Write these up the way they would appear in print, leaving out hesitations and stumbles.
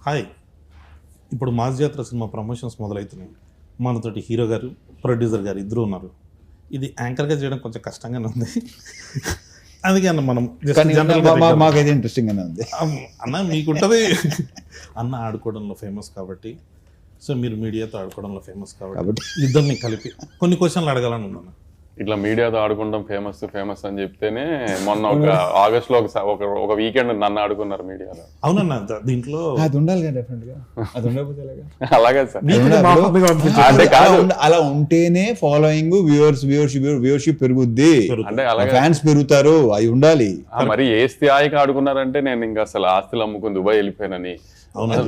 Hi, ఇప్పుడు mass జాతర cinema promotions మొదలవుతున్నాయి. మనతోటి హీరో గారు, ప్రొడ్యూసర్ గారు ఇద్దరు ఉన్నారు. ఇది యాంకర్గా చేయడం కొంచెం కష్టంగానే ఉంది. అందుకే అన్న మనం మాకైతే ఇంట్రెస్టింగ్ గానే ఉంది. అన్న మీకుంటుంది అన్న ఆడుకోవడంలో ఫేమస్ కాబట్టి, సో మీరు మీడియాతో ఆడుకోవడంలో ఫేమస్ కాబట్టి ఇద్దరిని కలిపి కొన్ని క్వశ్చన్లు అడగాలని ఉందన్న. ఇట్లా మీడియాతో ఆడుకుంటాం ఫేమస్ అని చెప్తేనే మొన్న ఒక ఆగస్ట్ లో ఒక వీకెండ్ నన్ను ఆడుకున్నారు మీడియాలో. అవునన్న, దీంట్లో అది ఉండాలి కదా, డెఫినెట్ గా. అది ఉండకపోతే అలాగే సార్, అంటే కాదు, అలా ఉంటేనే ఫాలోయింగ్, వ్యూవర్షిప్ పెరుగుద్ది, అంటే అలాగే ఫ్యాన్స్ పెరుగుతారు, అవి ఉండాలి. మరి ఏ స్థాయికి ఆడుకున్నారంటే నేను ఇంకా అసలు ఆస్తులు అమ్ముకుని దుబాయ్ వెళ్ళిపోయానని.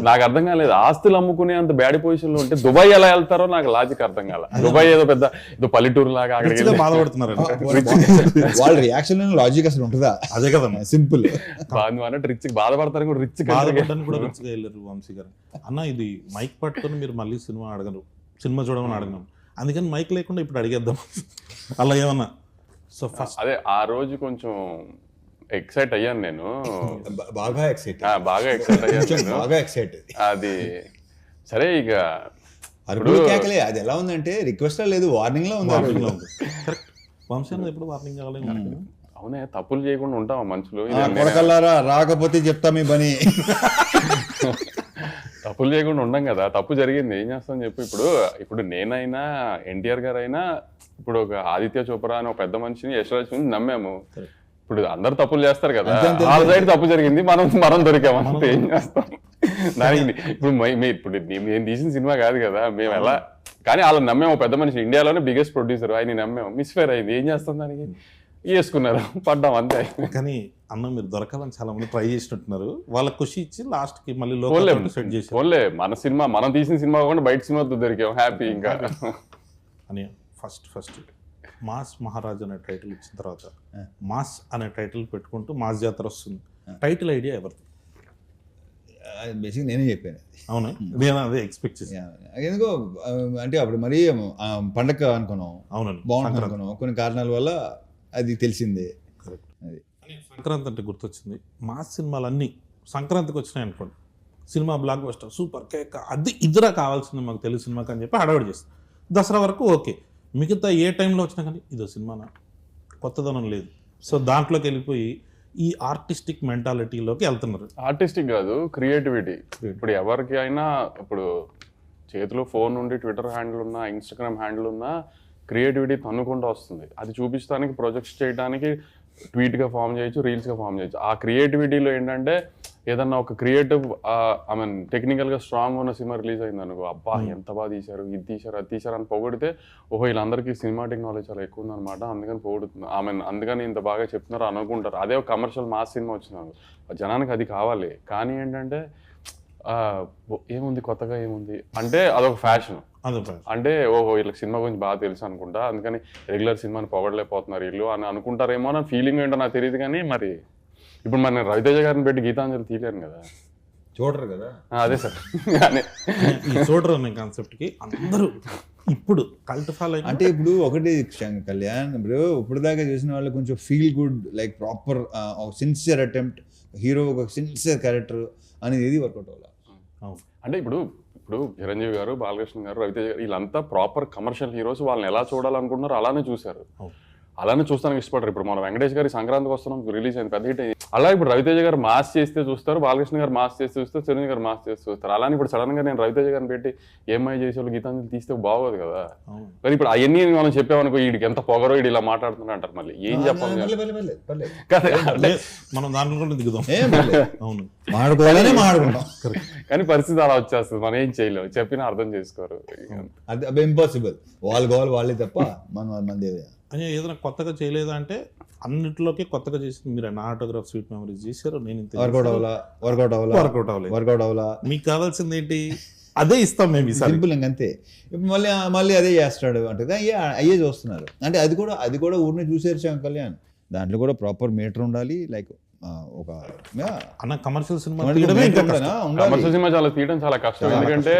నాకు అర్థం కాలేదు, ఆస్తులు అమ్ముకునే అంత బ్యాడ్ పొజిషన్ లో ఉంటే దుబాయ్ ఎలా వెళ్తారో నాకు లాజిక్ అర్థం కాల. దుబాయ్ ఏదో పెద్ద పల్లెటూరు లాగా అక్కడికి బాధపడుతున్నారు. వాళ్ళ రియాక్షన్ లాజిక్ అసలు ఉంటుందా? అదే కదా సింపుల్. రిచ్ బాధపడతారు కూడా, రిచ్ బాధపడ్డానికి కూడా రిచ్గా వెళ్ళారు వంశీ గారు. అన్న ఇది మైక్ పట్టుకొని మీరు మళ్ళీ సినిమా అడగరు, సినిమా చూడమని అడగను, అందుకని మైక్ లేకుండా ఇప్పుడు అడిగేద్దాం అలా ఏమన్నా. సో ఫస్ట్ అదే ఆ రోజు కొంచెం ఎక్సైట్ అయ్యాను నేను, బాగా ఎక్సైట్ అయ్యాను, బాగా ఎక్సైట్. అది సరే. ఇక అరుపులు కేకలే, అది ఎలా ఉందంటే రిక్వెస్ట్ లేదు, వార్నింగ్ లో ఉంది. కరెక్ట్. వంశీ ఎప్పుడు వార్నింగ్ కావాలి. అవునే, తప్పులు చేయకుండా ఉంటామా మనుషులు? కొడకల్లారా, రాకపోతే చెప్తా మీ పని. తప్పులు చేయకుండా ఉండం కదా, తప్పు జరిగింది ఏం చేస్తాం చెప్పు. ఇప్పుడు నేనైనా ఎన్టీఆర్ గారు అయినా, ఇప్పుడు ఒక ఆదిత్య చోప్రా అని ఒక పెద్ద మనిషిని, యశ్వరాజ్ నమ్మాము. ఇప్పుడు అందరు తప్పులు చేస్తారు కదా, వాళ్ళ సైడ్ తప్పు జరిగింది, మనం దొరికామంటే ఏం చేస్తాం దానికి. ఇప్పుడు నేను తీసిన సినిమా కాదు కదా, మేము ఎలా, కానీ వాళ్ళని నమ్మాము. పెద్ద మనిషి, ఇండియాలోనే బిగ్గెస్ట్ ప్రొడ్యూసర్, ఆయన నమ్మాము. మిస్ఫేర్ అయింది, ఏం చేస్తాం దానికి, వేసుకున్నారు, పడ్డాం అంతే. కానీ అన్న మీరు దొరకాలని చాలా మంది ట్రై చేసినట్టున్నారు, వాళ్ళకి ఖుషి ఇచ్చి లాస్ట్ కి మళ్ళీ సెట్ చేసి ఓన్లే మన సినిమా, మనం తీసిన సినిమా కాకుండా బయట సినిమాతో దొరికాం, హ్యాపీ. ఇంకా అని ఫస్ట్ మాస్ మహారాజ్ అనే టైటిల్ ఇచ్చిన తర్వాత మాస్ అనే టైటిల్ పెట్టుకుంటూ మాస్ జాతర వస్తుంది. టైటిల్ ఐడియా ఎవరిది? బేసిక్ నేనే చెప్పాను. అవునా, నేను అదే ఎక్స్పెక్ట్ చేశాను. ఎందుకో అంటే అప్పుడు మరీ పండగ అనుకున్నాం, అవునండి, బాగుంటుంది అనుకున్నాం, కొన్ని కారణాల వల్ల అది తెలిసిందే. అది సంక్రాంతి అంటే గుర్తొచ్చింది, మాస్ సినిమాలన్నీ సంక్రాంతికి వచ్చినాయి అనుకోండి, cinema block buster super cake, అది ఇద్దరా కావాల్సింది మాకు తెలుగు సినిమాకి అని చెప్పి హడావిడి చేస్తాం. దసరా వరకు ఓకే, మిగతా ఏ టైంలో వచ్చినా కానీ ఇదో సినిమానా, కొత్తదనం లేదు. సో దాంట్లోకి వెళ్ళిపోయి ఈ ఆర్టిస్టిక్ మెంటాలిటీలోకి వెళ్తున్నారు. ఆర్టిస్టిక్ కాదు, క్రియేటివిటీ. ఇప్పుడు ఎవరికి అయినా ఇప్పుడు చేతిలో ఫోన్ ఉండి ట్విట్టర్ హ్యాండిల్ ఉన్నా, ఇన్స్టాగ్రామ్ హ్యాండిల్ ఉన్నా, క్రియేటివిటీ తన్నుకుంటూ వస్తుంది. అది చూపించడానికి, ప్రొజెక్ట్స్ చేయడానికి ట్వీట్గా ఫామ్ చేయొచ్చు, రీల్స్గా ఫామ్ చేయొచ్చు. ఆ క్రియేటివిటీలో ఏంటంటే ఏదన్నా ఒక క్రియేటివ్ టెక్నికల్గా స్ట్రాంగ్ ఉన్న సినిమా రిలీజ్ అయింది అనుకో, అబ్బా ఎంత బాగా తీశారు, ఇది తీశారు, అది తీశారు అని పొగిడితే, ఓహో వీళ్ళందరికీ సినిమాటిక్ నాలెడ్జ్ చాలా ఎక్కువ ఉందన్నమాట, అందుకని పొగుడుతుంది, అందుకని ఇంత బాగా చెప్తున్నారు అనుకుంటారు. అదే ఒక కమర్షియల్ మాస్ సినిమా వచ్చినాను, జనానికి అది కావాలి. కానీ ఏంటంటే ఏముంది కొత్తగా, ఏముంది అంటే అదొక ఫ్యాషన్. అంటే ఓహో వీళ్ళకి సినిమా గురించి బాగా తెలుసు అనుకుంటా, అందుకని రెగ్యులర్ సినిమాని పొగడలేకపోతున్నారు వీళ్ళు అని అనుకుంటారేమో అని ఫీలింగ్ ఏంటో నాకు తెలియదు. కానీ మరి ఇప్పుడు మరి నేను రవితేజ గారిని పెట్టి గీతాంజలి తీయలేను కదా, చూడరు కదా. అదే సార్, చూడరు అనే కాన్సెప్ట్కి అందరూ ఇప్పుడు కల్ట్ ఫాలో. అంటే ఇప్పుడు ఒకటి కళ్యాణ్, ఇప్పుడు దాకా చూసిన వాళ్ళు కొంచెం feel good, like proper sincere attempt, hero ఒక సిన్సియర్ క్యారెక్టర్ అనేది ఏది వర్కౌట్ అవ్వాలి. అంటే ఇప్పుడు చిరంజీవి గారు, బాలకృష్ణ గారు, రవితేజ గారు, వీళ్ళంతా ప్రాపర్ కమర్షియల్ హీరోస్. వాళ్ళని ఎలా చూడాలనుకుంటున్నారో అలానే చూశారు, అలానే చూస్తానికి ఇష్టపడరు. ఇప్పుడు మన వెంకటేష్ గారి సంక్రాంతికి వస్తున్నాం రిలీజ్ అయింది, పెద్ద హిట్ అయింది. అలా ఇప్పుడు రవితేజ గారు మాస్ చేస్తే చూస్తారు, బాలకృష్ణ గారు మాస్ చేస్తే చూస్తారు, చిరంజీవి గారు మాస్ చేస్తే చూస్తారు. అలానే ఇప్పుడు సడన్ గా నేను రవితేజ గారిని పెట్టి ఏమై చేసేవాళ్ళు గీతాంజలి తీస్తే బాగోదు కదా. కానీ ఇప్పుడు అవన్నీ మనం చెప్పామనుకో, వీడికి ఎంత పొగరో, వీడు ఇలా మాట్లాడుతున్నా అంటారు, మళ్ళీ ఏం చెప్పాలి మనం దాంట్లో కూడా దిగుదాం. అవును, కానీ పరిస్థితి అలా వచ్చేస్తుంది, మనం ఏం చేయలేము, చెప్పినా అర్థం చేసుకోరు. అది ఇంపాసిబుల్, వాళ్ళు కావాలి వాళ్ళే తప్ప మనం మంది అని. ఏదైనా కొత్తగా చేయలేదా అంటే అన్నింటిలోకి కొత్తగా చేసింది మీరు. నా ఆటోగ్రాఫ్ స్వీట్ మెమరీస్ చేశారు, నేను వర్కౌట్ అవ్వాలా. మీకు కావాల్సింది ఏంటి, అదే ఇస్తాం మేము, సింపుల్ అంతే. ఇప్పుడు మళ్ళీ అదే చేస్తాడు అంటే అయ్యే చూస్తున్నారు. అంటే అది కూడా ఊరిని చూసేరు కళ్యాణ్, దాంట్లో కూడా ప్రాపర్ మీటర్ ఉండాలి. లైక్ ఒక అన్న కమర్షియల్ సినిమా కమర్షియల్ సినిమా చాలా తీయడం చాలా కష్టం. ఎందుకంటే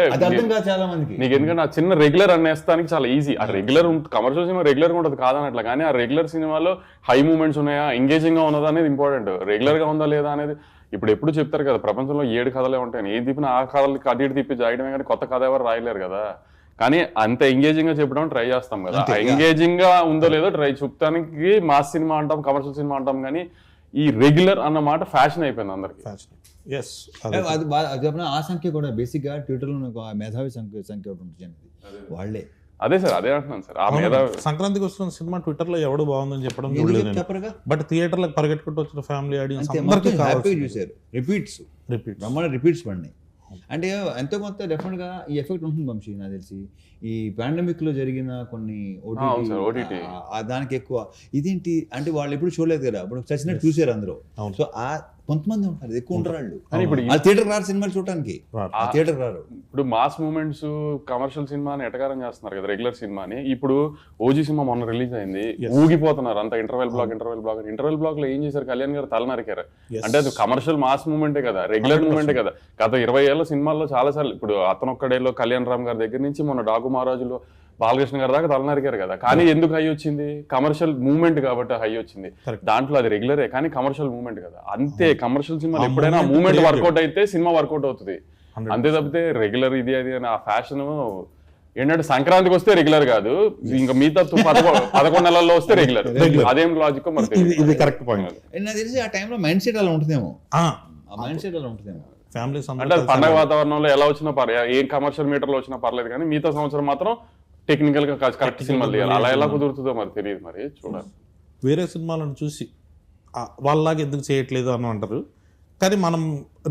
చాలా మందికి నీకు ఎందుకంటే ఆ చిన్న రెగ్యులర్ అనేస్తానికి చాలా ఈజీ. ఆ రెగ్యులర్ కమర్షియల్ సినిమా రెగ్యులర్ గా ఉంటుంది కాదనట్లా, కానీ ఆ రెగ్యులర్ సినిమాలో హై మూమెంట్స్ ఉన్నాయా, ఎంగేజింగ్ గా ఉన్నదా అనేది ఇంపార్టెంట్. రెగ్యులర్ గా ఉందా లేదా అనేది ఇప్పుడు ఎప్పుడు చెప్తారు కదా ప్రపంచంలో 7 కథలే ఉంటాయని, ఏ తిప్పిన ఆ కథలకి అటు ఇటు తిప్పి రాయడమే కానీ కొత్త కథ ఎవరు రాయలేరు కదా. కానీ అంత ఎంగేజింగ్ గా చెప్పడం ట్రై చేస్తాం కదా, ఎంగేజింగ్ గా ఉందో లేదో ట్రై చూపడానికి మాస్ సినిమా అంటాం, కమర్షియల్ సినిమా అంటాం, కానీ ఈ రెగ్యులర్ అన్న మాట ఫ్యాషన్ అయిపోయింది అందరికి. అది ఆ సంఖ్య కూడా బేసిక్ గా ట్విట్టర్ లో మేధావి సంఖ్య ఒకటి ఉంటుంది వాళ్ళే. అదే సార్, అదే అంటున్నాను సార్. ఆ మీద సంక్రాంతికి వస్తున్న సినిమా ట్విట్టర్ లో ఎవడు బాగుందని చెప్పడం చెప్పరుగా, బట్ థియేటర్లకు పరిగెట్టుకుంటూ వచ్చిన ఫ్యామిలీ ఆడియన్స్ చూసారు. రిపీట్స్ బ్రహ్మాండ రిపీట్స్ పడినాయి. అంటే ఎంతో కొంత డెఫినెట్గా ఈ ఎఫెక్ట్ ఉంటుంది వంశీ. నాకు తెలిసి ఈ పాండమిక్ లో జరిగిన కొన్ని ఓటీటీ దానికి ఎక్కువ ఇదేంటి అంటే వాళ్ళు ఎప్పుడు చూడలేదు కదా, అప్పుడు చచ్చినట్టు చూసారు అందరూ. సో ఆ కొంతమంది ఉంటారు, ఎక్కువ ఉంటారు వాళ్ళు. ఇప్పుడు థియేటర్ రారు సినిమాలు చూడటానికి, థియేటర్ రారు. ఇప్పుడు మాస్ మూమెంట్స్ కమర్షియల్ సినిమాని ఎటకారం చేస్తున్నారు కదా రెగ్యులర్ సినిమాని. ఇప్పుడు ఓజీ సినిమా మొన్న రిలీజ్ అయింది, ఊగిపోతున్నారు అంత ఇంటర్వెల్ బ్లాక్ లో ఏం చేశారు, కళ్యాణ్ గారు తల నరికారు. అంటే అది కమర్షియల్ మాస్ మూమెంటే కదా, రెగ్యులర్ మూమెంటే కదా. గత 20 ఏళ్ళ సినిమాల్లో చాలా సార్లు, ఇప్పుడు అతనొక్కడేలో కళ్యాణ్ రామ్ గారి దగ్గర నుంచి మొన్న డాకు మహారాజులో బాలకృష్ణ గారి దాకా తలనరికారు కదా. కానీ ఎందుకు హై వచ్చింది, కమర్షియల్ మూమెంట్ కాబట్టి హై వచ్చింది. దాంట్లో అది రెగ్యులరే కానీ కమర్షియల్ మూమెంట్ కదా. అంతే, కమర్షియల్ సినిమా ఎప్పుడైనా మూమెంట్ వర్కౌట్ అయితే సినిమా వర్కౌట్ అవుతుంది, అంతే తప్పితే రెగ్యులర్ ఇది అది అని ఆ ఫ్యాషన్ ఏంటంటే సంక్రాంతికి వస్తే రెగ్యులర్ కాదు, ఇంకా మిగతా 11 నెలల్లో వస్తే రెగ్యులర్. అదేం లాజిక్ మరి ఇది కరెక్ట్ పాయింట్. నాకు తెలిసి ఆ టైంలో మైండ్ సెట్ అలా ఉంటుందేమో, మైండ్ సెట్ అలా ఉంటుందేమో. ఫ్యామిలీస్ అంటే పండగ వాతావరణంలో ఎలా వచ్చినా పర్లేదు, ఏ కమర్షియల్ మీటర్లో వచ్చినా పర్లేదు, కానీ మిగతా సంవత్సరం మాత్రం టెక్నికల్ గా కరెక్ట్ సినిమాలు తీయాలి. అలా ఎలా కుదురుతుందో మరి తెలియదు, మరి చూడాలి. వేరే సినిమాలను చూసి వాళ్ళలాగా ఎందుకు చేయట్లేదు అని అంటారు, కానీ మనం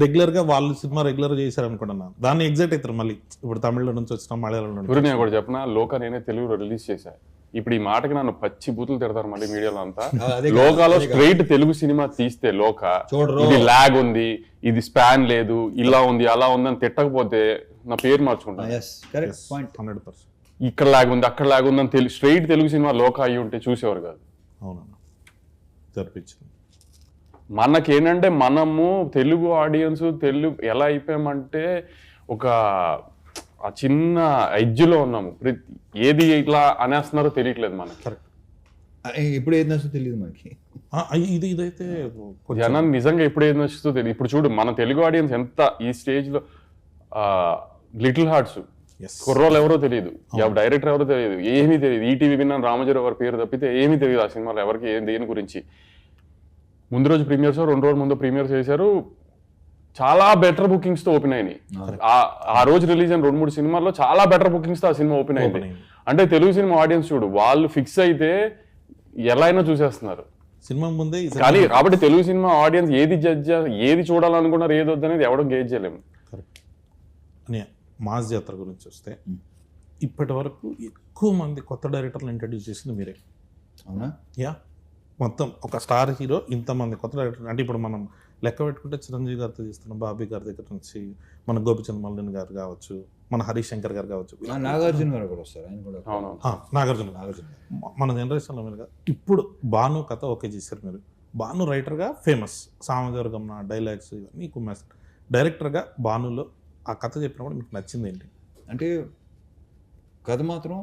రెగ్యులర్గా వాళ్ళు సినిమా రెగ్యులర్ చేశారు అనుకుంటున్నా దాన్ని ఎగ్జైట్ అవుతారు. మళ్ళీ ఇప్పుడు తమిళ నుంచి వచ్చిన మలయాళం నుంచి నేను కూడా చెప్పిన లోక నేనే తెలుగులో రిలీజ్ చేశా. ఇప్పుడు ఈ మాటకి నన్ను పచ్చి బూతులు తిడతారు మళ్ళీ మీడియాలో అంతా. లోకాలో స్ట్రైట్ తెలుగు సినిమా తీస్తే లోక ఇది లాగ్ ఉంది, ఇది స్పాన్ లేదు, ఇలా ఉంది అలా ఉంది అని తిట్టకపోతే నా పేరు మార్చుకుంటాను. 100% ఇక్కడ లాగ్ ఉంది అక్కడ లాగ్ ఉంది అని స్ట్రైట్ తెలుగు సినిమా లోక అయ్యి ఉంటే చూసేవారు కాదు. అవునన్నా జరిపించింది. మనకేంటంటే మనము తెలుగు ఆడియన్స్ తెలుగు ఎలా అయిపోయామంటే ఒక ఆ చిన్న ఎడ్జ్లో ఉన్నాము, ఏది ఇట్లా అనేస్తున్నారో తెలియట్లేదు మనకి. కరెక్ట్, ఎప్పుడు ఏది నచ్చుతో తెలియదు మనకి. ఇదైతే జనం నిజంగా ఎప్పుడు ఏది నచ్చుతో తెలియదు. ఇప్పుడు చూడు మన తెలుగు ఆడియన్స్ ఎంత ఈ స్టేజ్ లో లిటిల్ హార్ట్స్ కుర్రోళ్ళు ఎవరో తెలియదు, డైరెక్టర్ ఎవరో తెలియదు, ఏమీ తెలియదు. ఈటీవీ విన్నాను రామోజీరావు గారి పేరు తప్పితే ఏమీ తెలియదు ఆ సినిమాలో ఎవరికి దేని గురించి. ముందు రోజు ప్రీమియర్స్ 2 రోజుల ముందు ప్రీమియర్స్ చేశారు, చాలా బెటర్ బుకింగ్స్ తో ఓపెన్ అయినాయి. ఆ రోజు రిలీజ్ అయిన 2-3 సినిమాల్లో చాలా బెటర్ బుకింగ్స్ తో ఆ సినిమా ఓపెన్ అయింది. అంటే తెలుగు సినిమా ఆడియన్స్ చూడు వాళ్ళు ఫిక్స్ అయితే ఎలా అయినా చూసేస్తున్నారు సినిమా ముందే. కానీ కాబట్టి తెలుగు సినిమా ఆడియన్స్ ఏది ఏది చూడాలనుకున్నారు ఏది వద్దనేది ఎవడో గేజ్ చేయలేము. మాస్ జాతర గురించి వస్తే ఇప్పటి వరకు ఎక్కువ మంది కొత్త డైరెక్టర్లు ఇంట్రడ్యూస్ చేసింది మీరే. అవునా? యా, మొత్తం ఒక స్టార్ హీరో ఇంతమంది కొత్త డైరెక్టర్. అంటే ఇప్పుడు మనం లెక్క పెట్టుకుంటే చిరంజీవి గారితో చేస్తున్నాం, బాబీ గారి దగ్గర నుంచి మన గోపిచంద్ మల్లిన్ గారు కావచ్చు, మన హరీష్ శంకర్ గారు కావచ్చు, నాగార్జున గారు కూడా వస్తారు. నాగార్జున మన జనరేషన్లో మీరు ఇప్పుడు భాను కథ ఓకే చేశారు మీరు. భాను రైటర్గా ఫేమస్, సామజవర్గం డైలాగ్స్ ఇవన్నీ కుమ్మేస్తారు. డైరెక్టర్గా భానులో ఆ కథ చెప్పినప్పుడు మీకు నచ్చింది ఏంటి? అంటే కథ మాత్రం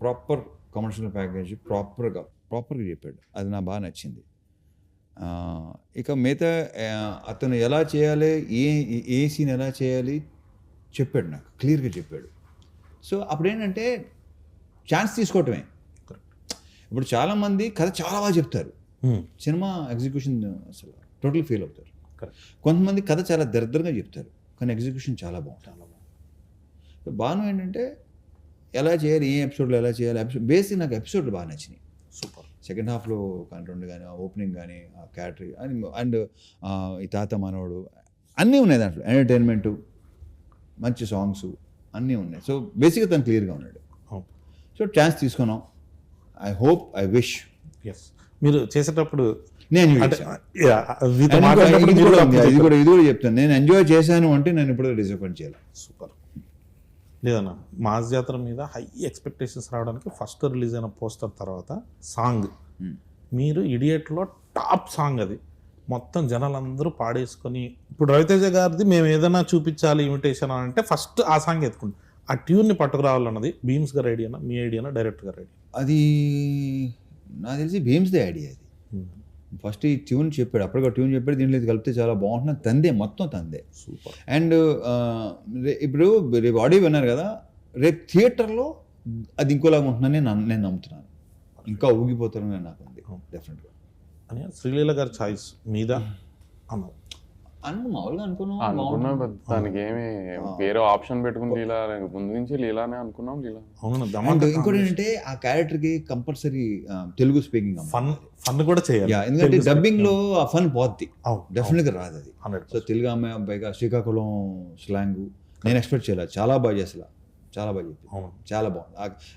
ప్రాపర్ కమర్షియల్ ప్యాకేజ్ ప్రాపర్గా చెప్పాడు, అది నాకు బాగా నచ్చింది. ఇక మిగతా అతను ఎలా చేయాలి, ఏ సీన్ ఎలా చేయాలి చెప్పాడు, నాకు క్లియర్గా చెప్పాడు. సో అప్పుడు ఏంటంటే ఛాన్స్ తీసుకోవటమే. ఇప్పుడు చాలామంది కథ చాలా బాగా చెప్తారు, సినిమా ఎగ్జిక్యూషన్ అసలు టోటల్ ఫెయిల్ అవుతారు. కొంతమంది కథ చాలా దరిద్రంగా చెప్తారు కానీ ఎగ్జిక్యూషన్ చాలా బాగుంటుంది. బాను ఏంటంటే ఎలా చేయాలి, ఏ ఎపిసోడ్లో ఎలా చేయాలి, బేసిక్ నాకు ఎపిసోడ్లు బాగా నచ్చినాయి. సూపర్. సెకండ్ హాఫ్లో కంటెంట్ కానీ ఓపెనింగ్ కానీ క్యాటరీ అండ్ ఈ తాత మనవడు అన్నీ ఉన్నాయి దాంట్లో, ఎంటర్టైన్మెంటు మంచి సాంగ్స్ అన్నీ ఉన్నాయి. సో బేసిక్గా తను క్లియర్గా ఉన్నాడు. సో ఛాన్స్ తీసుకున్నాం. I hope, I wish. Yes, మీరు చేసేటప్పుడు నేను ఇది కూడా చెప్తాను, నేను ఎంజాయ్ చేశాను అంటే నేను ఇప్పుడు డిసప్పాయింట్ చేయాలి. సూపర్. లేదన్నా, మాస్ జాతర మీద హై ఎక్స్పెక్టేషన్స్ రావడానికి ఫస్ట్ రిలీజ్ అయిన పోస్టర్ తర్వాత సాంగ్, మీరు ఇడియట్లో టాప్ సాంగ్ అది, మొత్తం జనాలందరూ పాడేసుకొని, ఇప్పుడు రవితేజ గారిది మేము ఏదైనా చూపించాలి ఇమిటేషన్ అని అంటే ఫస్ట్ ఆ సాంగ్ ఎత్తుకుంటాం. ఆ ట్యూన్ని పట్టుకురావాలన్నది భీమ్స్ గారి ఐడియానా, మీ ఐడియానా, డైరెక్టర్ గారి ఐడియా? అది నాకు తెలిసి భీమ్స్దే ఐడియా. అది ఫస్ట్ ఈ ట్యూన్ చెప్పాడు, అప్పటికి ట్యూన్ చెప్పాడు, దీంట్లో ఇది కలిపితే చాలా బాగుంటుంది, తందే మొత్తం తందే. సూపర్. అండ్ ఇప్పుడు రేపు ఆడియో విన్నారు కదా, రేపు థియేటర్లో అది ఇంకోలాగా ఉంటుందని నేను నమ్ముతున్నాను. ఇంకా ఊగిపోతారని నాకు ఉంది డెఫినెట్గా. అని శ్రీలీల గారి చాయిస్ మీద అన్నారు మామూలుగా అనుకున్నాం, దానికి ఏమి వేరే ఆప్షన్ పెట్టుకుని లీలా ముందు నుంచి లీలానే అనుకున్నాం. లీలా అవును. ఇంకోటి ఏంటంటే ఆ క్యారెక్టర్కి కంపల్సరీ తెలుగు స్పీకింగ్ ఫన్ కూడా చేయాలి. ఎందుకంటే డబ్బింగ్ లో ఆ ఫన్ పోద్ది, అవును, డెఫినెట్ గా రాదు అది. 100%. సో తెలుగు అమ్మాయి అబ్బాయిగా శ్రీకాకుళం స్లాంగ్ నేను ఎక్స్పెక్ట్ చేయలేదు, చాలా బాగా చేసలా, చాలా బాగా చెప్పింది, అవును, చాలా బాగుంది.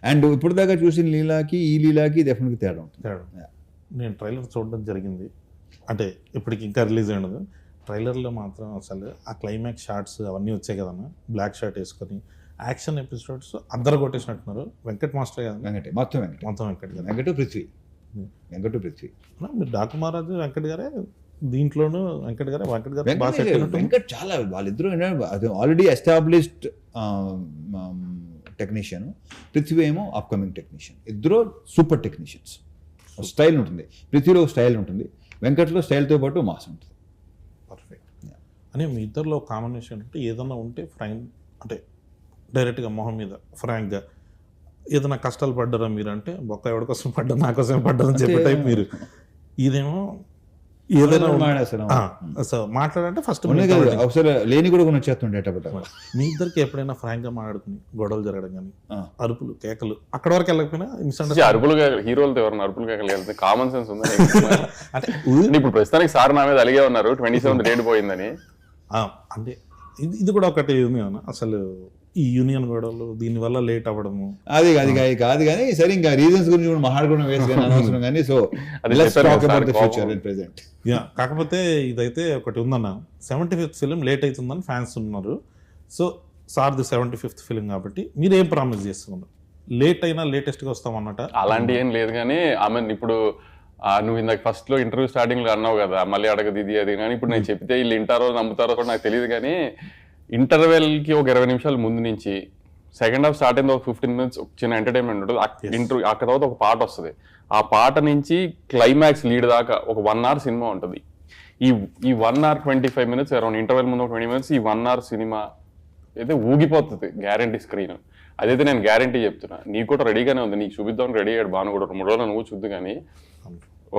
అండ్ ఇప్పుడు దాకా చూసిన లీలాకి ఈ లీలాకి డెఫినెట్గా తేడా ఉంటుంది. తేడా. నేను ట్రైలర్ చూడడం జరిగింది, అంటే ఇప్పటికి ఇంకా రిలీజ్ అయినది. ట్రైలర్లో మాత్రం అసలు ఆ క్లైమాక్స్ షార్ట్స్ అవన్నీ వచ్చాయి కదన్నా, బ్లాక్ షర్ట్ వేసుకొని యాక్షన్ ఎపిసోడ్స్ అందరు కొట్టేసినట్టున్నారు. వెంకట్ మాస్టర్ కదా, మొత్తం వెంకట్ గారు, వెంకట పృథ్వీ. మీరు డాకు మహారాజు వెంకట్ గారే దీంట్లోనూ, వెంకట్ గారు బాగా సెట్ అయినట్టు. వెంకట్ చాలా వాళ్ళిద్దరూ ఆల్రెడీ ఎస్టాబ్లిష్డ్ టెక్నీషియన్, పృథ్వీ ఏమో అప్కమింగ్ టెక్నీషియన్. ఇద్దరు సూపర్ టెక్నీషియన్స్. స్టైల్ ఉంటుంది, పృథ్వీలో స్టైల్ ఉంటుంది, వెంకట్లో స్టైల్తో పాటు మాస్ ఉంటుంది. పర్ఫెక్ట్. అని మీ ఇద్దరిలో కాంబినేషన్ అంటే ఏదన్నా ఉంటే ఫ్రాంక్, అంటే డైరెక్ట్గా మొహం మీద ఫ్రాంక్గా ఏదైనా కష్టాలు పడ్డారా మీరు అంటే, బొక్క ఎవరి కోసం పడ్డా నా కోసం పడ్డారని చెప్పే టైప్ మీరు. ఇదేమో ఏదైనా మాట్లాడంటే ఫస్ట్ ఒకసారి లేని కూడా కొన్ని వచ్చేస్తుండేటప్పుడు. మీ ఇద్దరికి ఎప్పుడైనా ఫ్రాంక్గా మాట్లాడుకుని గొడవలు జరగడం కానీ, అరుపులు కేకలు అక్కడ వరకు వెళ్ళకపోయినా అరుపులు హీరోలతో ఎవరైనా అరుపులు కేకలు వెళ్తే కామన్ సెన్స్ ఉంది అంటే ఇప్పుడు ప్రస్తుతానికి సార్ నా మీద అలిగే ఉన్నారు 27 డేట్ పోయిందని. అంటే ఇది కూడా ఒకటి ఉంది అన్న, అసలు ఈ యూనియన్ గొడవలు దీనివల్ల లేట్ అవ్వడము అది కాదు కానీ సరే, ఇంకా రీజన్స్ గురించి కూడా మాట్లాడుకోవడం వేస్ట్ కానీ అనవసరం కానీ. సో ప్రెసెంట్ కాకపోతే ఇదైతే ఒకటి ఉందన్న, 75th ఫిలిం లేట్ అవుతుందని ఫ్యాన్స్ ఉన్నారు. సో సార్ది 75th ఫిలిం కాబట్టి మీరు ఏం ప్రామిస్ చేస్తున్నారు? లేట్ అయినా లేటెస్ట్గా వస్తామన్నట అలాంటి ఏం లేదు కానీ, ఆమె ఇప్పుడు నువ్వు ఇందాక ఫస్ట్ లో ఇంటర్వ్యూ స్టార్టింగ్ లో అన్నావు కదా, మళ్ళీ అడగదు ఇది అది కానీ, ఇప్పుడు నేను చెప్తే వీళ్ళు వింటారో నమ్ముతారో కూడా నాకు తెలియదు కానీ, ఇంటర్వెల్కి ఒక 20 నిమిషాల ముందు నుంచి సెకండ్ హాఫ్ స్టార్ట్ అయింది, ఒక 15 minutes చిన్న ఎంటర్టైన్మెంట్ ఉంటుంది. ఇంటర్వ్యూ ఆ తర్వాత ఒక పాట వస్తుంది, ఆ పాట నుంచి క్లైమాక్స్ లీడ్ దాకా ఒక 1 hour సినిమా ఉంటుంది. ఈ 1 hour 25 minutes అరౌండ్ ఇంటర్వెల్ ముందు 20 minutes ఈ 1 hour సినిమా అయితే ఊగిపోతుంది గ్యారంటీ స్క్రీన్. అదైతే నేను గ్యారంటీ చెప్తున్నా. నీకు కూడా రెడీగానే ఉంది, నీకు చూపిద్దాం రెడీ అయ్యాడు బాను కూడా, 3 రోజులు నువ్వు చూద్దు. కానీ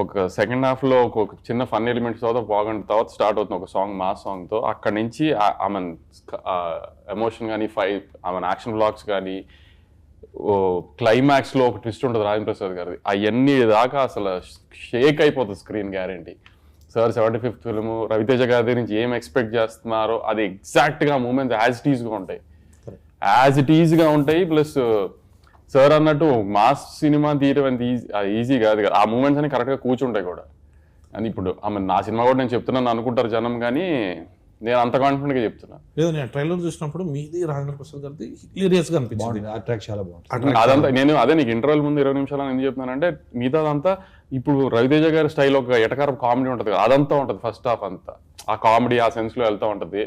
ఒక సెకండ్ హాఫ్ లో ఒక చిన్న ఫన్ ఎలిమెంట్స్ తర్వాత బాగుంటుంది, తర్వాత స్టార్ట్ అవుతుంది ఒక సాంగ్, మా సాంగ్ తో. అక్కడి నుంచి ఆమె ఎమోషన్ కానీ, ఆమె యాక్షన్ బ్లాక్స్ కానీ, క్లైమాక్స్ లో ఒక ట్విస్ట్ ఉంటుంది రాజేంద్ర ప్రసాద్ గారిది, అవన్నీ దాకా అసలు షేక్ అయిపోతుంది screen guarantee. Sir 75th film, Raviteja గారి దగ్గర నుంచి ఏం ఎక్స్పెక్ట్ చేస్తున్నారో అది ఎగ్జాక్ట్ గా మూమెంట్స్ యాజ్ ఇట్ ఈజ్ గా ఉంటాయి. ప్లస్ సార్ అన్నట్టు మాస్ సినిమా తీయడం అంత ఈజీ కాదు కదా, ఆ మూమెంట్స్ అని కరెక్ట్గా కూర్చుంటాయి కూడా. అని ఇప్పుడు నా సినిమా కూడా నేను చెప్తున్నాను అనుకుంటారు జనం, కానీ నేను అంత కాన్ఫిడెంట్గా చెప్తున్నా. లేదు, నేను ట్రైలర్ చూసినప్పుడు మీది రాజేంద్ర ప్రసాద్ గారిది హిలేరియస్గా అనిపించింది, చాలా బాగుంది అదంతా. నేను అదే నీకు ఇంటర్వెల్ ముందు 20 నిమిషాలు ఎందుకు చెప్తున్నానంటే, మిగతా అదంతా ఇప్పుడు రవితేజ గారి స్టైల్ ఒక ఎటకారం కామెడీ ఉంటుంది కదా, అదంతా ఉంటుంది ఫస్ట్ హాఫ్ అంతా. ఆ కామెడీ ఆ సెన్స్లో వెళ్తూ ఉంటుంది,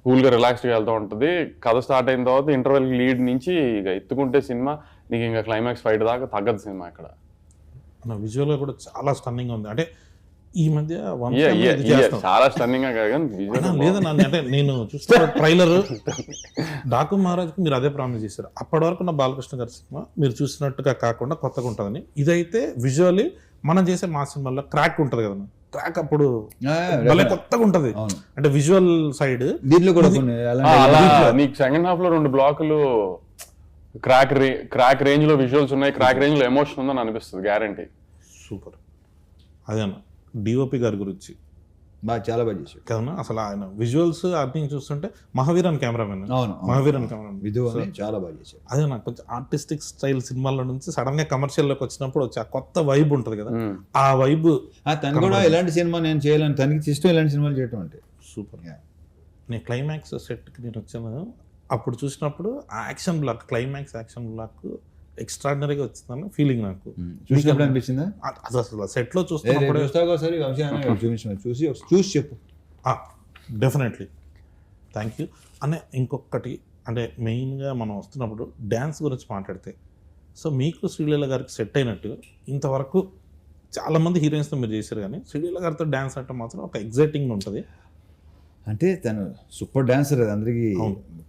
కూల్గా రిలాక్స్డ్గా వెళ్తూ ఉంటుంది. కథ స్టార్ట్ అయిన తర్వాత ఇంటర్వెల్ లీడ్ నుంచి ఇక ఎత్తుకుంటే సినిమా నీకు ఇంకా క్లైమాక్స్ ఫైట్ దాకా తగ్గదు సినిమా. ఇక్కడ విజువల్గా కూడా చాలా స్టన్నింగ్ ఉంది. అంటే ఈ మధ్య చాలా స్టన్నింగ్ గా లేదన్నా, అంటే నేను చూస్తున్న ట్రైలర్ డాకు మహారాజ్కి మీరు అదే ప్రామిస్ చేశారు. అప్పటి వరకు నా బాలకృష్ణ గారి సినిమా మీరు చూసినట్టుగా కాకుండా కొత్తగా ఉంటుందని. ఇదైతే విజువల్లీ మనం చేసే మా సినిమాలో క్రాక్ ఉంటుంది కదన్నా, క్రాక్ అప్పుడు భలే కొత్తగా ఉంటది. అంటే విజువల్ సైడ్ దీంట్లో కూడా నీకు సెకండ్ హాఫ్ లో 2 బ్లాకులు క్రాక్ రేంజ్ లో విజువల్స్ ఉన్నాయి, క్రాక్ రేంజ్ లో ఎమోషన్ ఉందని అనిపిస్తుంది గ్యారంటీ. సూపర్. అదేనా డిఓపి గారి గురించి చాలా బాగా చేశాడు కదన్నా. అసలు ఆయన విజువల్స్ అన్ని చూస్తుంటే మహావీరన్ కెమెరామెన్, మహావీరన్ కెమెరామెన్ చాలా బాగా చేశాడు. అదే నాకు కొంచెం ఆర్టిస్టిక్ స్టైల్ సినిమాల నుంచి సడన్ గా కమర్షియల్ లోకి వచ్చినప్పుడు వచ్చి ఆ కొత్త వైబ్ ఉంటుంది కదా, ఆ వైబ్. తను కూడా ఇలాంటి సినిమా నేను చేయాలని, తనకి ఇష్టం ఇలాంటి సినిమాలు చేయటం అంటే. సూపర్. నేను క్లైమాక్స్ సెట్కి నేను వచ్చాను, అప్పుడు చూసినప్పుడు ఆ action block, climax action block ఎక్స్ట్రాడినరీగా వచ్చిందని ఫీలింగ్ నాకు. చూసినప్పుడు అనిపించిందా? అది అసలు సెట్లో చూస్తున్నప్పుడు చూసి చెప్పు. Definitely, thank you. అనే ఇంకొకటి అంటే మెయిన్గా మనం వస్తున్నప్పుడు డ్యాన్స్ గురించి మాట్లాడితే, సో మీకు శ్రీలీల గారికి సెట్ అయినట్టు ఇంతవరకు చాలా మంది హీరోయిన్స్తో మీరు చేశారు కానీ శ్రీలీల గారితో డ్యాన్స్ అంటే మాత్రం ఒక ఎగ్జైటింగ్ ఉంటుంది. అంటే తను సూపర్ డాన్సర్, అది అందరికీ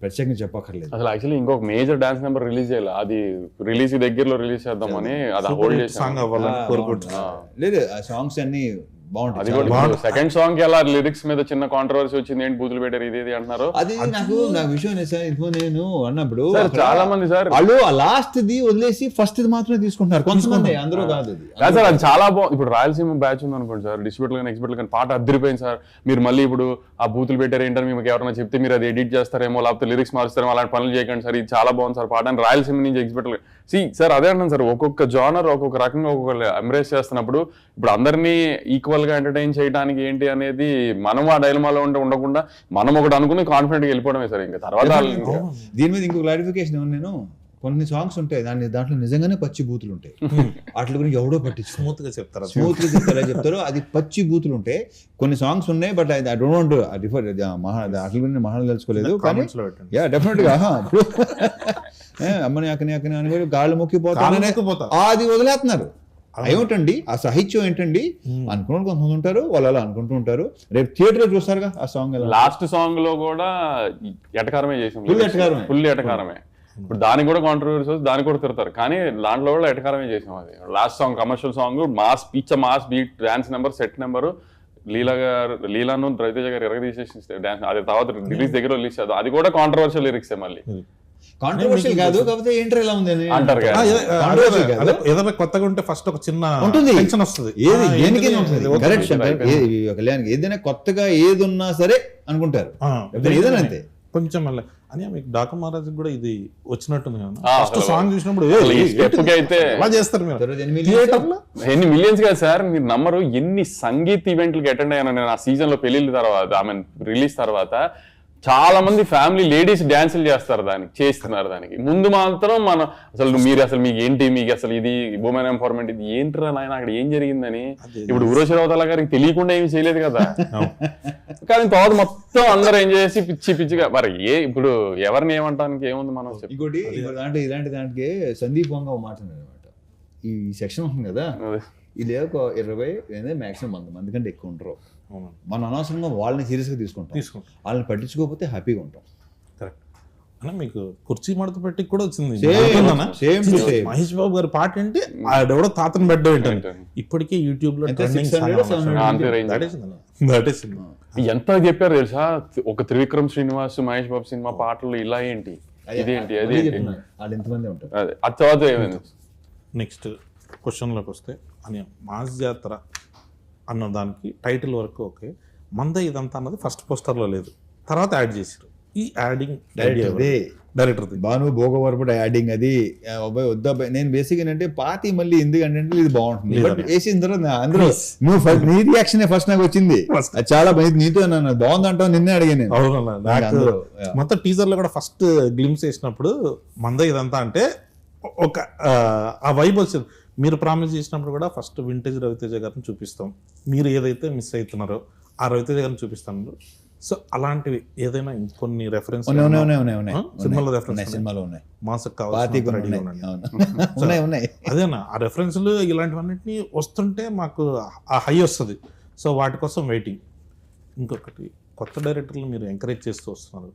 ప్రత్యేకంగా చెప్పక్కర్లేదు. అసలు యాక్చువల్లీ ఇంకొక మేజర్ డాన్స్ నెంబర్ రిలీజ్ చేయాలి, అది రిలీజ్ దగ్గరలో రిలీజ్ చేద్దామని అది హోల్డ్ చేసాం. సాంగ్ అవ్వాలని కోరుకుంటున్నాను. లేదు, ఆ సాంగ్స్ అన్ని అది బాగుంటాయి. కూడా సెకండ్ సాంగ్ కి అలా లిరిక్స్ మీద చిన్న కాంట్రవర్సీ వచ్చింది, ఏంటి బూతులు పెట్టారు ఇది అంటున్నారు. అది నాకు విషయం సార్, ఇప్పుడు నేను అన్నప్పుడు సార్ చాలా మంది సార్ వాళ్ళు ఆ లాస్ట్ ది వదిలేసి ఫస్ట్ ఇది మాత్రమే తీసుకుంటున్నారు కొంతమంది, అందరూ కాదు. అది కాదు సార్, అది చాలా బాగుంది. ఇప్పుడు రాయలసీమ బ్యాచ్ ఉంది అనుకోండి సార్, డిస్ట్రిబ్యూటర్ కానీ ఎక్స్పర్ట్ కానీ పాట అద్దరిపోయింది సార్. మీరు మళ్ళీ ఇప్పుడు ఆ బూతులు పెట్టారు ఏంటని మీకు ఎవరైనా చెప్తే మీరు అది ఎడిట్ చేస్తారేమో, లేకపోతే లిరిక్స్ మారుస్తారేమో, అలాంటి పనులు చేయకండి సార్, ఇది చాలా బాగుంది సార్ పాట అని రాయలసీమ నుంచి ఎక్స్పర్ట్ సార్ అదే అంటాను సార్. ఒక్కొక్క జానర్ ఒక్కొక్క రకంగా ఒక్కొక్క ఎంబ్రేస్ చేస్తున్నప్పుడు ఇప్పుడు అందరినీ ఈక్వల్ గా ఎంటర్టైన్ చేయడానికి ఏంటి అనేది మనం ఆ డైలమాలో ఉండకుండా మనం ఒకటి అనుకుని కాన్ఫిడెంట్ గా వెళ్ళిపోవడమే సార్. ఇంకా తర్వాత దీని మీద ఇంకో క్లారిఫికేషన్ ఏమన్నా, నేను కొన్ని సాంగ్స్ ఉంటాయి దాంట్లో నిజంగానే పచ్చి బూతులు ఉంటాయి, వాటి గురించి ఎవడో పట్టించు స్మూత్ గా చెప్తారు, స్మూత్ గా చెప్తారు అది పచ్చి బూతులు ఉంటాయి. కొన్ని సాంగ్స్ ఉన్నాయి, but I don't want refer వాటి గురించి మహాన్ తెలుసుకోలేదు, కానీ యా డెఫినెట్ గా అమ్మని అక్కని అక్కని అని గాళ్ళు మొక్కిపోతానే అది వదిలేస్తున్నారు. ఏమిటండి ఆ సాహిత్యం ఏంటండి అనుకున్న కొంతమంది ఉంటారు, వాళ్ళు అలా అనుకుంటూ ఉంటారు. రేపు థియేటర్ చూస్తారుగా ఆ సాంగ్, లాస్ట్ సాంగ్ లో కూడా ఎటకారమే చేసాం, ఫుల్ ఎటకారమే. ఇప్పుడు దానికి కూడా కాంట్రవర్సీ వస్తుంది, దానికి కూడా తిడతారు, కానీ దాంట్లో కూడా ఎటకారమే చేసాం. అది last song commercial song, mass mass beat, dance number, set number, లీలాను రవితేజ గారు ఎరగదీసేసి డాన్స్, అది తర్వాత రిలీజ్ దగ్గర రిలీజ్ చేద్దాం, అది కూడా కాంట్రవర్షియల్ లిరిక్స్ మళ్ళీ. కాంట్రవర్షియల్ కాదు, కాకపోతే ఏంటర్ ఎలా ఉంది అంటారు ఏదైనా కొత్తగా ఉంటే ఫస్ట్ ఒక చిన్న ఉంటుంది, టెన్షన్ వస్తుంది. కళ్యాణ్ ఏదైనా కొత్తగా ఏది ఉన్నా సరే అనుకుంటారు, ఏదైనా అంతే. కొంచెం మళ్ళీ అని మీకు డాకు మహారాజ్ కూడా ఇది వచ్చినట్టుంది కదా, ఫస్ట్ సాంగ్ చూసినప్పుడు అయితే అలా చేస్తారు మీరు థియేటర్లో. ఎన్ని మిలియన్స్ కదా సార్, మీరు నమ్మరు ఎన్ని సంగీత్ ఈవెంట్లకి అటెండ్ అయ్యాను నేను ఆ సీజన్ లో, పెళ్లిళ్ళ తర్వాత ఐ మీన్ రిలీజ్ తర్వాత. చాలా మంది ఫ్యామిలీ లేడీస్ డాన్సులు చేస్తారు, చేస్తున్నారు. దానికి ముందు మాత్రం మనం అసలు మీకు ఏంటి, మీకు అసలు ఇది ఉమెన్ ఎంపవర్మెంట్, ఇది ఏంటిరా నాయన అక్కడ ఏం జరిగిందని. ఇప్పుడు ఉరోషిరావతల గారికి తెలియకుండా ఏమి చేయలేదు కదా, కానీ తర్వాత మొత్తం అందరూ ఎంజాయ్ చేసి పిచ్చి పిచ్చిగా. మరి ఇప్పుడు ఎవరిని ఏమంటానికి ఏముంది మనం. ఇంకోటి దాంట్లో ఇలాంటి దానికి సందీప్ వంగ మాట అనమాట, ఈ సెక్షన్ ఉంటుంది కదా, ఇది ఒక 20 మాక్సిమం 100 మంది కంటే ఎక్కువ ఉంటారు. మనం అనవసరంగా వాళ్ళని సీరియస్గా తీసుకుంటాం, వాళ్ళని పట్టించుకోకపోతే హ్యాపీగా ఉంటాం. కరెక్ట్ అన్న, మీకు కుర్చీ మడత పెట్టి కూడా వచ్చింది మహేష్ బాబు గారి పాట ఏంటి, ఆడెవడో తాతను బెడ్ ఏంటంటే ఇప్పటికే యూట్యూబ్ లో ఎంత చెప్పారు తెలుసా, ఒక త్రివిక్రమ్ శ్రీనివాస్ మహేష్ బాబు సినిమా పాటలు ఇలా ఏంటి, ఇదేంటి, అదే ఎంతమంది ఉంటారు. అది తర్వాత ఏమైంది. నెక్స్ట్ క్వశ్చన్లోకి వస్తే అని మాస్ జాతర అన్న దానికి టైటిల్ వరకు ఓకే, మంద ఇదంతా అన్నది ఫస్ట్ పోస్టర్లో లేదు, తర్వాత యాడ్ చేశారు. ఈ యాడింగ్ డైరెక్టర్ భాను భోగవరపుడు యాడింగ్ అది అబ్బాయి వద్దాబాయి. నేను బేసిక్ ఏంటంటే పాతి మళ్ళీ ఎందుకంటే ఇది బాగుంటుంది, బట్ వేసిన తర్వాత అందులో నువ్వు నీ రియాక్షన్ ఫస్ట్ నాకు వచ్చింది, అది చాలా నీతో నన్ను బాగుంది అంటావు, నిన్నే అడిగాను నేను. మొత్తం టీజర్ లో కూడా ఫస్ట్ గ్లిమ్స్ వేసినప్పుడు మంద ఇదంతా అంటే ఒక ఆ వైబ్ వచ్చింది. మీరు ప్రామిస్ చేసినప్పుడు కూడా ఫస్ట్ వింటేజ్ రవితేజ గారిని చూపిస్తాం, మీరు ఏదైతే మిస్ అవుతున్నారో ఆ రవితేజ గారిని చూపిస్తాను. సో అలాంటివి ఏదైనా ఇంకొన్ని రెఫరెన్స్ సినిమాలో రెఫరెన్స్ సినిమాలో ఉన్నాయి, మాసకు అదేనా ఆ రెఫరెన్స్లు ఇలాంటివన్నిటిని వస్తుంటే మాకు ఆ హై వస్తుంది. సో వాటి కోసం వెయిటింగ్. ఇంకొకటి కొత్త డైరెక్టర్లు మీరు ఎంకరేజ్ చేస్తూ వస్తున్నారు.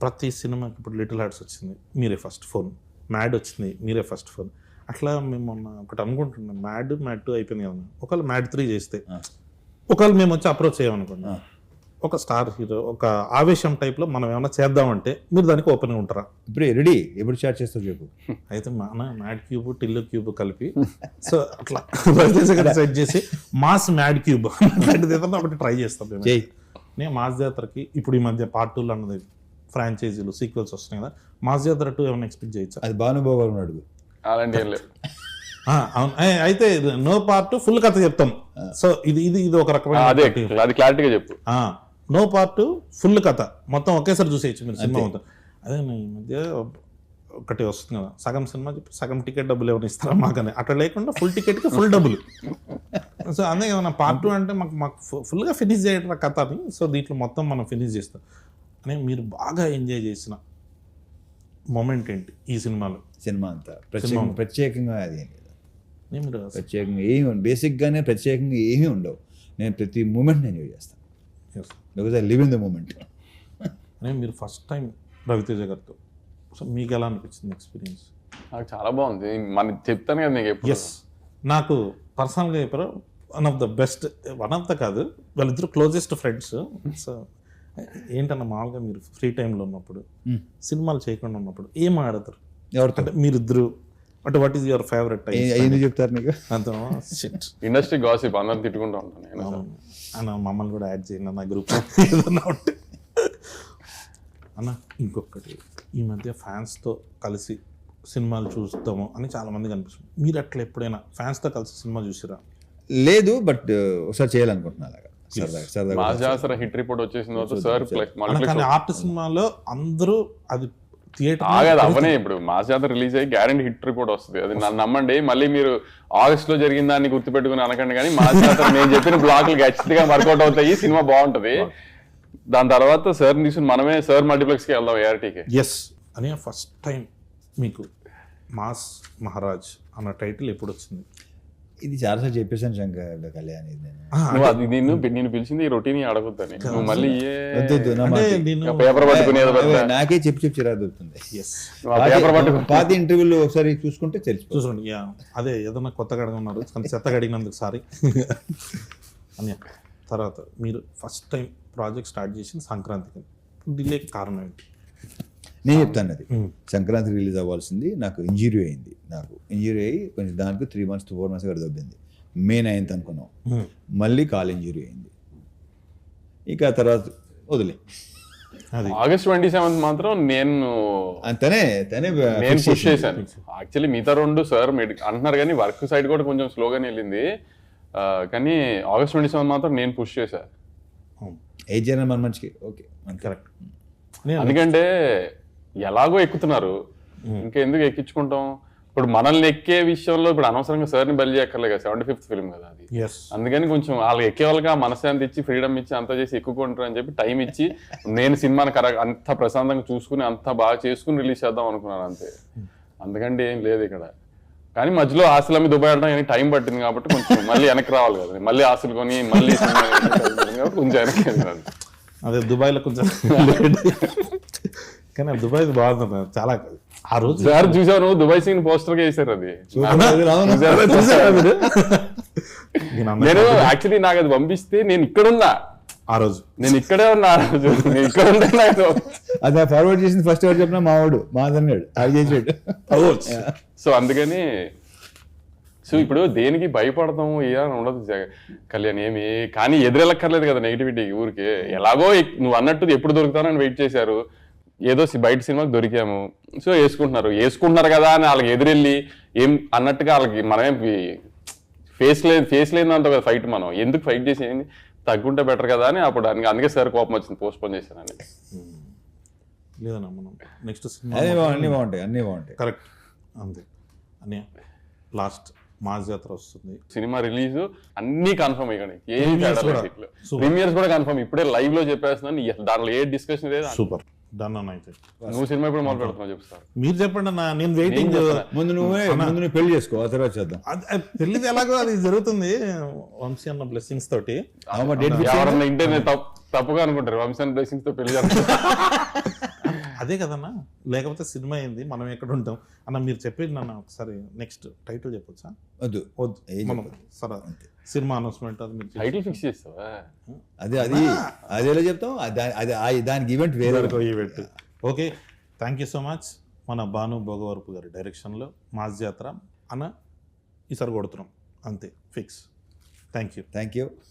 ప్రతి సినిమాకి ఇప్పుడు లిటిల్ హార్ట్స్ వచ్చింది, మీరే ఫస్ట్ ఫోన్, మ్యాడ్ వచ్చింది, మీరే ఫస్ట్ ఫోన్. అట్లా మేము మొన్న ఒకటి అనుకుంటున్నాం, మ్యాడ్ 2 అయిపోయింది కదా, ఒకవేళ మ్యాడ్ 3 చేస్తే ఒకవేళ మేము వచ్చి అప్రోచ్ చేయమనుకున్నాం, ఒక స్టార్ హీరో ఒక ఆవేశం టైప్లో మనం ఏమైనా చేద్దామంటే మీరు దానికి ఓపెన్గా ఉంటారా? ఇప్పుడే రెడీ, ఎప్పుడు స్టార్ట్ చేస్తారు చెప్పు. అయితే మన మ్యాడ్ క్యూబ్ టిల్లు క్యూబ్ కలిపి సో అట్లా సెట్ చేసి మాస్ మ్యాడ్ క్యూబ్ అలాంటిది ఏదన్నా ఒకటి ట్రై చేస్తాం. నేను మాస్ జాతరకి ఇప్పుడు ఈ మధ్య పార్ట్ 2 అన్నది ఫ్రాంచైజీలు సీక్వెల్స్ వస్తున్నాయి కదా, మాస్ జాతర 2 ఏమైనా ఎక్స్పెక్ట్ చేయొచ్చా? అది భానుభావు అడుగు. అవును, అయితే నో పార్ట్ ఫుల్ కథ చెప్తాం. సో ఇది ఇది ఇది ఒక రకమైన క్లారిటీగా చెప్పు. నో పార్ట్ ఫుల్ కథ మొత్తం ఒకేసారి చూసేయచ్చు మీరు సినిమా మొత్తం. అదే ఈ మధ్య ఒకటి వస్తుంది కదా, సగం సినిమా చెప్పి సగం టికెట్ డబ్బులు ఏమైనా ఇస్తారా మాకని, అట్లా లేకుండా ఫుల్ టికెట్కి ఫుల్ డబ్బులు. సో అదే కదా పార్ట్ 2 అంటే మాకు ఫుల్గా ఫినిష్ చేయడం కథ అని. సో దీంట్లో మొత్తం మనం ఫినిష్ చేస్తాం అని. మీరు బాగా ఎంజాయ్ చేసిన మూమెంట్ ఏంటి ఈ సినిమాలో? సినిమా అంతా ప్రత్యేకంగా అది ఏం లేదు, మీరు ప్రత్యేకంగా ఏమి బేసిక్గానే ప్రత్యేకంగా ఏమీ ఉండవు. నేను ప్రతి మూమెంట్ ఎంజాయ్ చేస్తాను, yes. Because I live in the moment. అనే మీరు ఫస్ట్ టైం రవితేజ గారితో సో మీకు ఎలా అనిపించింది ఎక్స్పీరియన్స్? నాకు చాలా బాగుంది. మన చెప్తాను కదా నీకు ఎప్పుడు. ఎస్, నాకు పర్సనల్గా చెప్పారు one of the best, one of the కాదు, వాళ్ళిద్దరు క్లోజెస్ట్ ఫ్రెండ్స్. సో ఏంటన్నా మామూలుగా మీరు ఫ్రీ టైంలో ఉన్నప్పుడు సినిమాలు చేయకుండా ఉన్నప్పుడు ఏం ఆడతారు? ఎవరితో అంటే మీరిద్దరు అంటే what is your favourite time? ఎందుకు చెప్తారు నీకు? అంత షిట్ ఇండస్ట్రీ గాసిప్ అందరం తిట్టుకుంటూ ఉంటాను నేను. అన్న మమ్మల్ని కూడా యాడ్ చేయండి అన్న గ్రూప్ ఏదన్నా ఉంటే. అన్న ఇంకొకటి, ఈ మధ్య ఫ్యాన్స్తో కలిసి సినిమాలు చూస్తాము అని చాలా మంది కనిపిస్తుంది. మీరు అట్లా ఎప్పుడైనా ఫ్యాన్స్తో కలిసి సినిమా చూసిరా? లేదు, బట్ ఒకసారి చేయాలనుకుంటున్నా అలాగా సరదాగా సరదాగా. మా జాసర హిట్ రిపోర్ట్ వచ్చేసిన తర్వాత సార్ కానీ ఆర్ట్ సినిమాలో అందరూ అది థియేటర్ ఆగదు అవనే. ఇప్పుడు మా జాతర రిలీజ్ అయ్యి గ్యారెంటీ హిట్ రిపోర్ట్ వస్తుంది, అది నన్ను నమ్మండి. మళ్ళీ మీరు ఆగస్ట్ లో జరిగిన దాన్ని గుర్తుపెట్టుకుని అనకండి, కానీ మా జాతర నేను చెప్పిన బ్లాక్లు ఖచ్చితంగా వర్కౌట్ అవుతాయి, సినిమా బాగుంటది. దాని తర్వాత సార్ తీసుకుని మనమే సార్ మల్టీప్లెక్స్కి వెళ్దాం ఏఆర్టీకి. ఎస్ అని ఫస్ట్ టైం మీకు మాస్ మహారాజ్ అన్న టైటిల్ ఎప్పుడు వచ్చింది? ఇది చాలాసార్లు చెప్పేసాను శంకర్ కళ్యాణ్. ఇది నేను నువ్వు అది నేను పిలిచింది ఈ రొటీన్ అడగొద్దని, నువ్వు మళ్ళీ వద్దు, వద్దు, నా అంటే మాట. నేను పేపర్ పట్టుకునేది నాకే చెప్పి చిరాకు దొరుకుతుంది. ఎస్ పేపర్ పట్టుకుని పాత ఇంటర్వ్యూలు ఒకసారి చూసుకుంటే తెలిసిపోతుంది. చూసుకోండి. యా అదే ఏదన్నా కొత్తగా అడగన్నారు కానీ చెత్తగా అడిగినందుకు సారీ అని. తర్వాత మీరు ఫస్ట్ టైం ప్రాజెక్ట్ స్టార్ట్ చేసింది సంక్రాంతికి, డిలే కారణం ఏంటి? నేను చెప్తాను అది. సంక్రాంతి రిలీజ్ అవ్వాల్సింది, నాకు ఇంజురీ అయింది. నాకు ఇంజురీ అయ్యి కొంచెం దానికి 3 months to 4 months కూడా దొబ్బింది. May 9th అనుకున్నాం, మళ్ళీ కాల్ ఇంజురీ అయింది. ఇక ఆ తర్వాత వదిలే. అది ఆగస్ట్ 27 మాత్రం నేను తనే పుష్ చేశాను. యాక్చువల్లీ మిగతా 2 సార్ అంటున్నారు కానీ వర్క్ సైడ్ కూడా కొంచెం స్లోగానే వెళ్ళింది. కానీ ఆగస్ట్ 27 మాత్రం నేను పుష్ చేశాను. ఏజ్ చేయడం మన మంచికి ఓకే కరెక్ట్. ఎందుకంటే ఎలాగో ఎక్కుతున్నారు, ఇంకా ఎందుకు ఎక్కించుకుంటాం? ఇప్పుడు మనల్ని ఎక్కే విషయంలో ఇప్పుడు అనవసరంగా సార్ని బలి చేయక్కర్లే కదా, 75th ఫిల్మ్ కదా అది. అందుకని కొంచెం వాళ్ళకి ఎక్కే వాళ్ళకి మనశ్శాంతి ఇచ్చి ఫ్రీడమ్ ఇచ్చి అంతా చేసి ఎక్కుకుంటారు అని చెప్పి టైం ఇచ్చి నేను సినిమాని అంత ప్రశాంతంగా చూసుకుని అంత బాగా చేసుకుని రిలీజ్ చేద్దాం అనుకున్నాను అంతే. అందుకంటే ఏం లేదు ఇక్కడ. కానీ మధ్యలో ఆశలు అమ్మి దుబాయ్ వెళ్ళడం టైం పట్టింది కాబట్టి కొంచెం మళ్ళీ వెనక్కి రావాలి కదా, మళ్ళీ ఆశలు కొని మళ్ళీ కొంచెం వెనక్కి వెళ్ళాలి. అదే దుబాయ్లో కొంచెం కానీ దుబాయ్ బాగుంది చాలా. ఆ రోజు సార్ చూసాను దుబాయ్ సీన్ పోస్టర్ గా వేసారు అది. నేను యాక్చువల్లీ నాకు అది పంపిస్తే నేను ఇక్కడున్నా ఆ రోజు, నేను ఇక్కడే ఉన్నా ఆ రోజు, నేను ఇక్కడ ఉంటే అది ఫార్వర్డ్ చేసింది ఫస్ట్ ఎవరు చెప్పినా మావాడు మాదన్నాడు అది చేసాడు. సో అందుకని సో ఇప్పుడు దేనికి భయపడతాము ఏదని ఉండదు కళ్యాణ్ ఏమి. కానీ ఎదురెళ్ళక్కర్లేదు కదా నెగిటివిటీకి ఊరికే. ఎలాగో నువ్వు అన్నట్టు ఎప్పుడు దొరుకుతానని వెయిట్ చేశారు, ఏదో బయట సినిమాకి దొరికాము, సో వేసుకుంటున్నారు కదా అని వాళ్ళకి ఎదురెళ్ళి ఏం అన్నట్టుగా వాళ్ళకి మనమేం ఫేస్ లేదు అంత కదా ఫైట్. మనం ఎందుకు ఫైట్ చేసేది, తగ్గుంటే బెటర్ కదా అని అప్పుడు అందుకే సార్ కోపం వచ్చింది, పోస్ట్ పోన్ చేశానని. లేదన్నా మనం నెక్స్ట్ సినిమా అన్నీ బాగుంటాయి కరెక్ట్ అంతే అని. లాస్ట్ మాస్ జాతర వస్తుంది, సినిమా రిలీజ్ అన్ని కన్ఫర్మ్. ఇక్కడ ఏం ప్రీమియర్స్ కూడా కన్ఫర్మ్. ఇప్పుడే లైవ్ లో చెప్పేస్తున్నాను, దాంట్లో ఏ డిస్కషన్ లేదు. సూపర్ డన్ అన్న. అయితే నువ్వు సినిమా ఇప్పుడు మొదలు పెడుతున్నావు చెప్తారు, మీరు చెప్పండి అన్న, నేను వెయిటింగ్. ముందు నువ్వు పెళ్లి చేసుకో, ఆ తర్వాత చేద్దాం. పెళ్లి ఎలాగో అది జరుగుతుంది వంశీ అన్న బ్లెస్సింగ్స్ తోటి. ఎవరన్నా ఇంటర్నెట్ తప్పుగా అనుకుంటారు వంశీ అన్న బ్లెస్సింగ్స్ తో పెళ్లి అదే కదన్నా, లేకపోతే సినిమా అయింది మనం ఎక్కడ ఉంటాం అన్న. మీరు చెప్పేది నన్ను ఒకసారి నెక్స్ట్ టైటిల్ చెప్పొచ్చా? వద్దు మనం సరే సినిమా అనౌన్స్మెంట్ అది మీరు టైటిల్ ఫిక్స్ చేస్తావా? అది ఎలా చెప్తాం, దానికి ఈవెంట్ వేరే event. Okay, thank you so much. మన భాను భోగవరపు గారి డైరెక్షన్లో మాస్ జాతర అన్న ఈసారి కొడుతున్నాం అంతే ఫిక్స్. Thank you.